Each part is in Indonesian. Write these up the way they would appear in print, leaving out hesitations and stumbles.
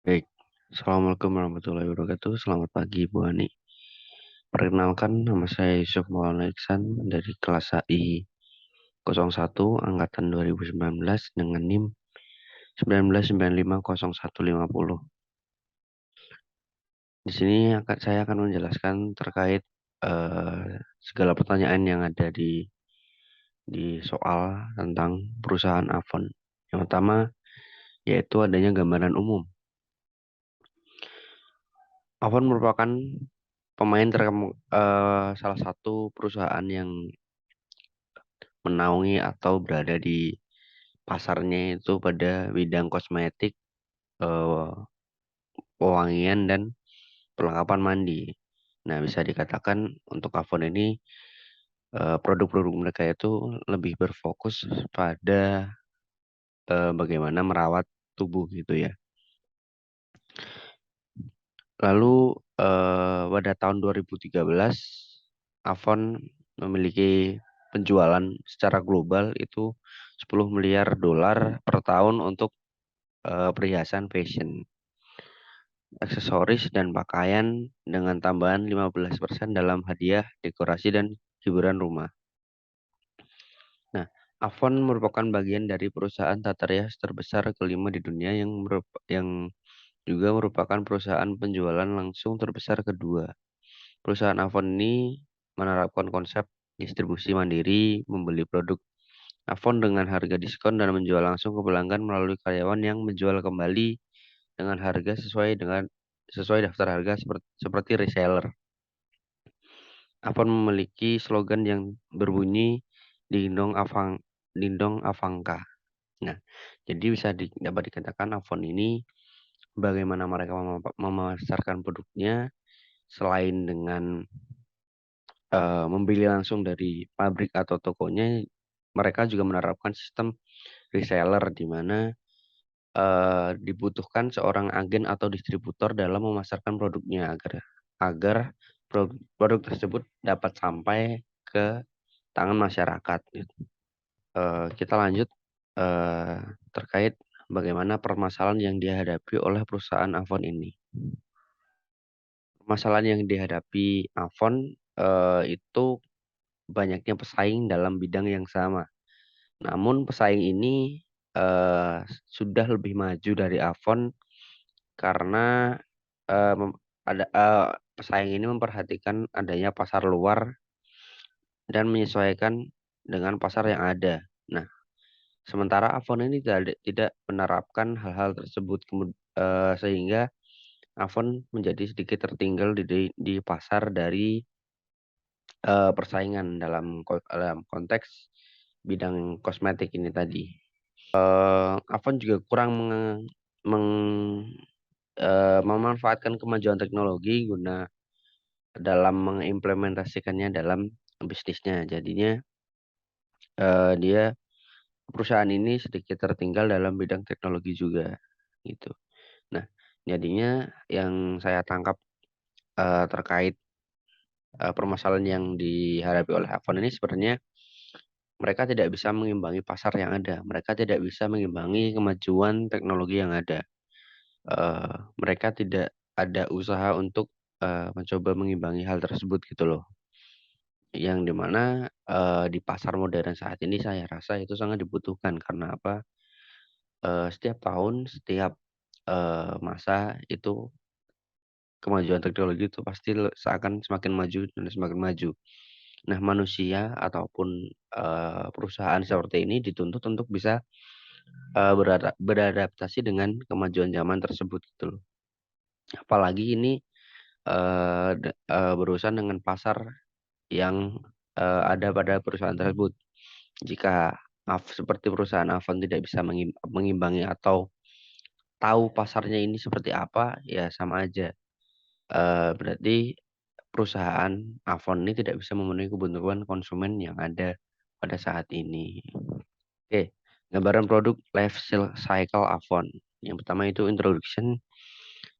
Baik, Assalamualaikum warahmatullahi wabarakatuh. Selamat pagi, Bu Ani. Perkenalkan, nama saya Yusuf Maulana Iksan dari kelas AI 01 angkatan 2019 dengan NIM 19950150. Di sini saya akan menjelaskan terkait segala pertanyaan yang ada di soal tentang perusahaan Avon. Yang pertama yaitu adanya gambaran umum. Avon merupakan salah satu perusahaan yang menaungi atau berada di pasarnya itu pada bidang kosmetik, eh, pewangian dan perlengkapan mandi. Nah, bisa dikatakan untuk Avon ini produk-produk mereka itu lebih berfokus pada bagaimana merawat tubuh gitu ya. Lalu pada tahun 2013 Avon memiliki penjualan secara global itu 10 miliar dolar per tahun untuk perhiasan fashion, aksesoris, dan pakaian dengan tambahan 15% dalam hadiah, dekorasi, dan hiburan rumah. Nah, Avon merupakan bagian dari perusahaan tata rias terbesar kelima di dunia yang juga merupakan perusahaan penjualan langsung terbesar kedua. Perusahaan Avon ini menerapkan konsep distribusi mandiri, membeli produk Avon dengan harga diskon dan menjual langsung ke pelanggan melalui karyawan yang menjual kembali dengan harga sesuai daftar harga seperti reseller. Avon memiliki slogan yang berbunyi Dindong Avangka. Nah, jadi dapat dikatakan Avon ini bagaimana mereka memasarkan produknya selain dengan membeli langsung dari pabrik atau tokonya, mereka juga menerapkan sistem reseller di mana dibutuhkan seorang agen atau distributor dalam memasarkan produknya agar produk tersebut dapat sampai ke tangan masyarakat gitu. Kita lanjut eh, terkait bagaimana permasalahan yang dihadapi oleh perusahaan Avon ini. Permasalahan yang dihadapi Avon itu banyaknya pesaing dalam bidang yang sama. Namun pesaing ini sudah lebih maju dari Avon karena eh, mem- pesaing ini memperhatikan adanya pasar luar dan menyesuaikan dengan pasar yang ada. Nah, sementara Avon ini tidak menerapkan hal-hal tersebut sehingga Avon menjadi sedikit tertinggal di pasar dari persaingan dalam konteks bidang kosmetik ini tadi. Avon juga kurang meng- memanfaatkan kemajuan teknologi dalam mengimplementasikannya dalam bisnisnya. Jadinya dia perusahaan ini sedikit tertinggal dalam bidang teknologi juga gitu. Nah, jadinya yang saya tangkap terkait permasalahan yang dihadapi oleh Avon ini sebenarnya mereka tidak bisa mengimbangi pasar yang ada. Mereka tidak bisa mengimbangi kemajuan teknologi yang ada. Mereka tidak ada usaha untuk mencoba mengimbangi hal tersebut gitu loh. Yang dimana di pasar modern saat ini saya rasa itu sangat dibutuhkan karena apa? Setiap tahun, setiap masa itu kemajuan teknologi itu pasti seakan semakin maju dan semakin maju. Nah, manusia ataupun perusahaan seperti ini dituntut untuk bisa beradaptasi dengan kemajuan zaman tersebut gitu loh. Apalagi ini berurusan dengan pasar yang ada pada perusahaan tersebut. Jika seperti perusahaan Avon tidak bisa mengimbangi atau tahu pasarnya ini seperti apa, ya sama aja. Berarti perusahaan Avon ini tidak bisa memenuhi kebutuhan konsumen yang ada pada saat ini. Oke, gambaran produk life cycle Avon. Yang pertama itu introduction.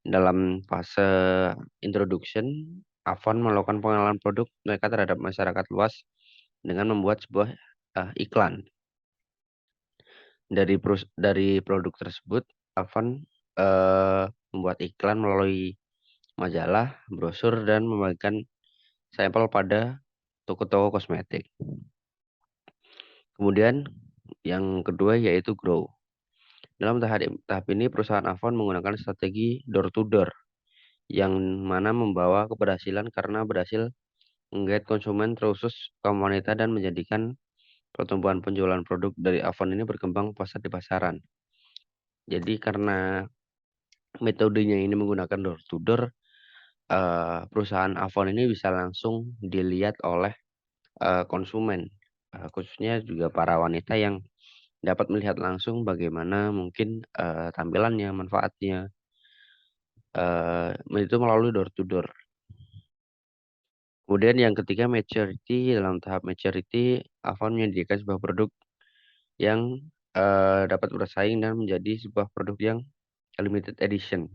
Dalam fase introduction, Avon melakukan pengenalan produk mereka terhadap masyarakat luas dengan membuat sebuah iklan. Dari produk tersebut, Avon membuat iklan melalui majalah, brosur, dan membagikan sampel pada toko-toko kosmetik. Kemudian yang kedua yaitu grow. Dalam tahap ini perusahaan Avon menggunakan strategi door to door yang mana membawa keberhasilan karena berhasil menggait konsumen terusus kaum wanita dan menjadikan pertumbuhan penjualan produk dari Avon ini berkembang pesat di pasaran. Jadi karena metodenya ini menggunakan door to door, perusahaan Avon ini bisa langsung dilihat oleh konsumen, khususnya juga para wanita yang dapat melihat langsung bagaimana mungkin tampilannya, manfaatnya, itu melalui door to door. Kemudian yang ketiga maturity. Dalam tahap maturity, Avon menyediakan sebuah produk yang dapat bersaing dan menjadi sebuah produk yang limited edition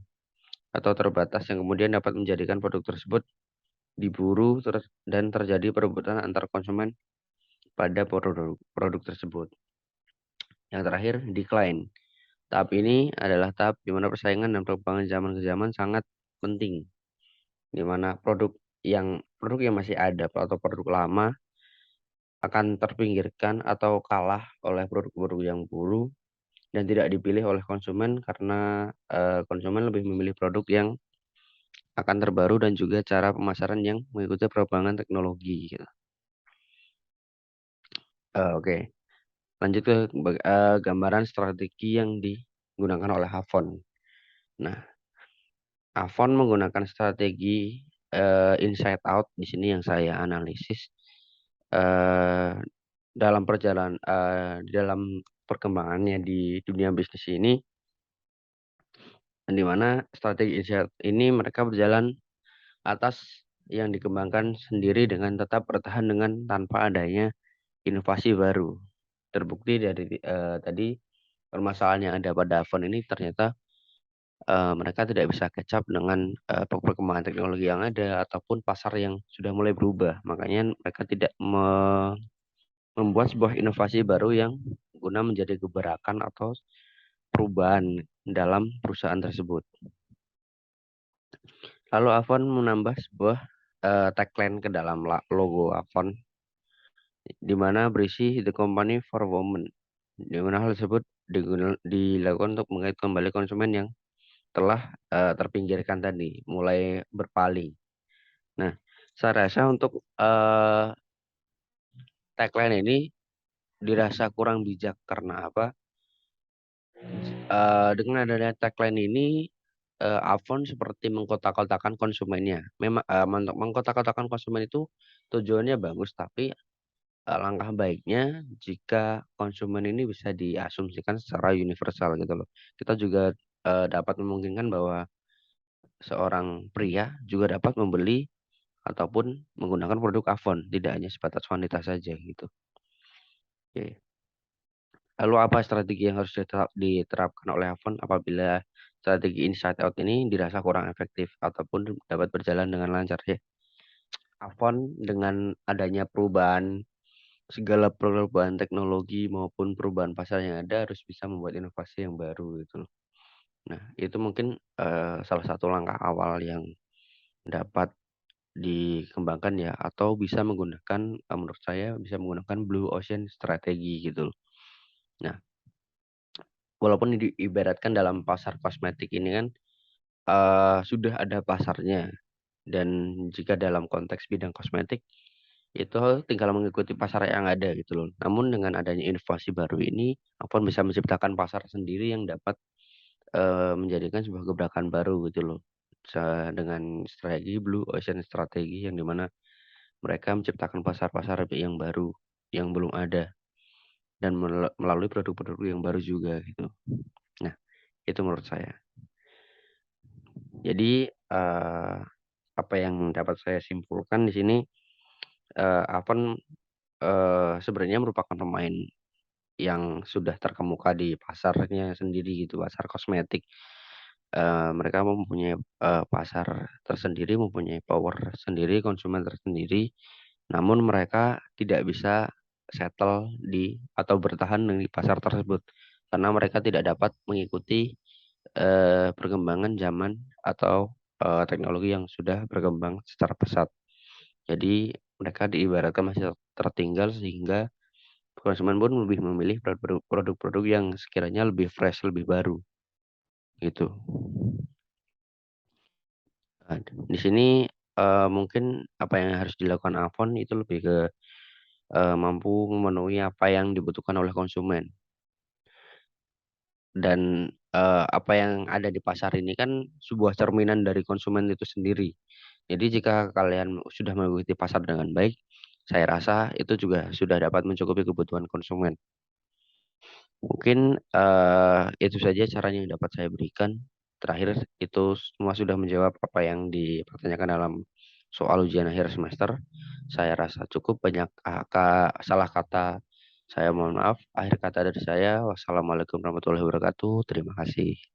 atau terbatas yang kemudian dapat menjadikan produk tersebut diburu dan terjadi perebutan antar konsumen pada produk tersebut. Yang terakhir, decline. Tahap ini adalah tahap di mana persaingan dan perkembangan zaman ke zaman sangat penting, di mana produk yang masih ada atau produk lama akan terpinggirkan atau kalah oleh produk-produk yang baru dan tidak dipilih oleh konsumen karena konsumen lebih memilih produk yang akan terbaru dan juga cara pemasaran yang mengikuti perkembangan teknologi gitu. Oke, lanjut ke gambaran strategi yang digunakan oleh Avon. Nah, Avon menggunakan strategi inside out di sini yang saya analisis eh, dalam perkembangannya di dunia bisnis ini, di mana strategi inside ini mereka berjalan atas yang dikembangkan sendiri dengan tetap bertahan dengan tanpa adanya inovasi baru. Terbukti dari tadi permasalahan yang ada pada iPhone ini ternyata mereka tidak bisa catch up dengan perkembangan teknologi yang ada ataupun pasar yang sudah mulai berubah. Makanya mereka tidak membuat sebuah inovasi baru yang guna menjadi gebrakan atau perubahan dalam perusahaan tersebut. Lalu Avon menambah sebuah tagline ke dalam logo Avon, di mana berisi The Company for Women, di mana hal tersebut dilakukan untuk mengait kembali konsumen yang telah terpinggirkan tadi, mulai berpaling. Nah, saya rasa untuk tagline ini dirasa kurang bijak karena apa? Dengan adanya tagline ini, Avon seperti mengkotak-kotakan konsumennya. Memang mengkotak-kotakan konsumen itu tujuannya bagus, tapi langkah baiknya jika konsumen ini bisa diasumsikan secara universal gitu loh. Kita juga dapat memungkinkan bahwa seorang pria juga dapat membeli ataupun menggunakan produk Avon, tidak hanya sebatas wanita saja gitu. Oke. Lalu apa strategi yang harus diterapkan oleh Avon apabila strategi inside out ini dirasa kurang efektif ataupun dapat berjalan dengan lancar ya? Avon dengan adanya segala perubahan teknologi maupun perubahan pasar yang ada harus bisa membuat inovasi yang baru gitu loh. Nah, itu mungkin salah satu langkah awal yang dapat dikembangkan ya, atau bisa menggunakan menurut saya bisa menggunakan blue ocean strategi gitu loh. Nah, walaupun diibaratkan dalam pasar kosmetik ini kan sudah ada pasarnya, dan jika dalam konteks bidang kosmetik itu tinggal mengikuti pasar yang ada gitu loh. Namun dengan adanya inovasi baru ini, Avon bisa menciptakan pasar sendiri yang dapat menjadikan sebuah gebrakan baru gitu loh. Dengan strategi blue ocean strategi yang dimana mereka menciptakan pasar-pasar yang baru yang belum ada dan melalui produk-produk yang baru juga gitu. Nah, itu menurut saya. Jadi apa yang dapat saya simpulkan di sini, Avon sebenarnya merupakan pemain yang sudah terkemuka di pasarnya sendiri gitu, pasar kosmetik. Mereka mempunyai pasar tersendiri, mempunyai power sendiri, konsumen tersendiri. Namun mereka tidak bisa settle atau bertahan di pasar tersebut karena mereka tidak dapat mengikuti perkembangan zaman atau teknologi yang sudah berkembang secara pesat. Jadi mereka diibaratkan masih tertinggal sehingga konsumen pun lebih memilih produk-produk yang sekiranya lebih fresh, lebih baru gitu. Nah, di sini mungkin apa yang harus dilakukan Avon itu lebih ke mampu memenuhi apa yang dibutuhkan oleh konsumen. Dan apa yang ada di pasar ini kan sebuah cerminan dari konsumen itu sendiri. Jadi jika kalian sudah mengikuti pasar dengan baik, saya rasa itu juga sudah dapat mencukupi kebutuhan konsumen. Mungkin itu saja caranya yang dapat saya berikan. Terakhir itu semua sudah menjawab apa yang dipertanyakan dalam soal ujian akhir semester. Saya rasa cukup banyak salah kata. Saya mohon maaf. Akhir kata dari saya, wassalamualaikum warahmatullahi wabarakatuh. Terima kasih.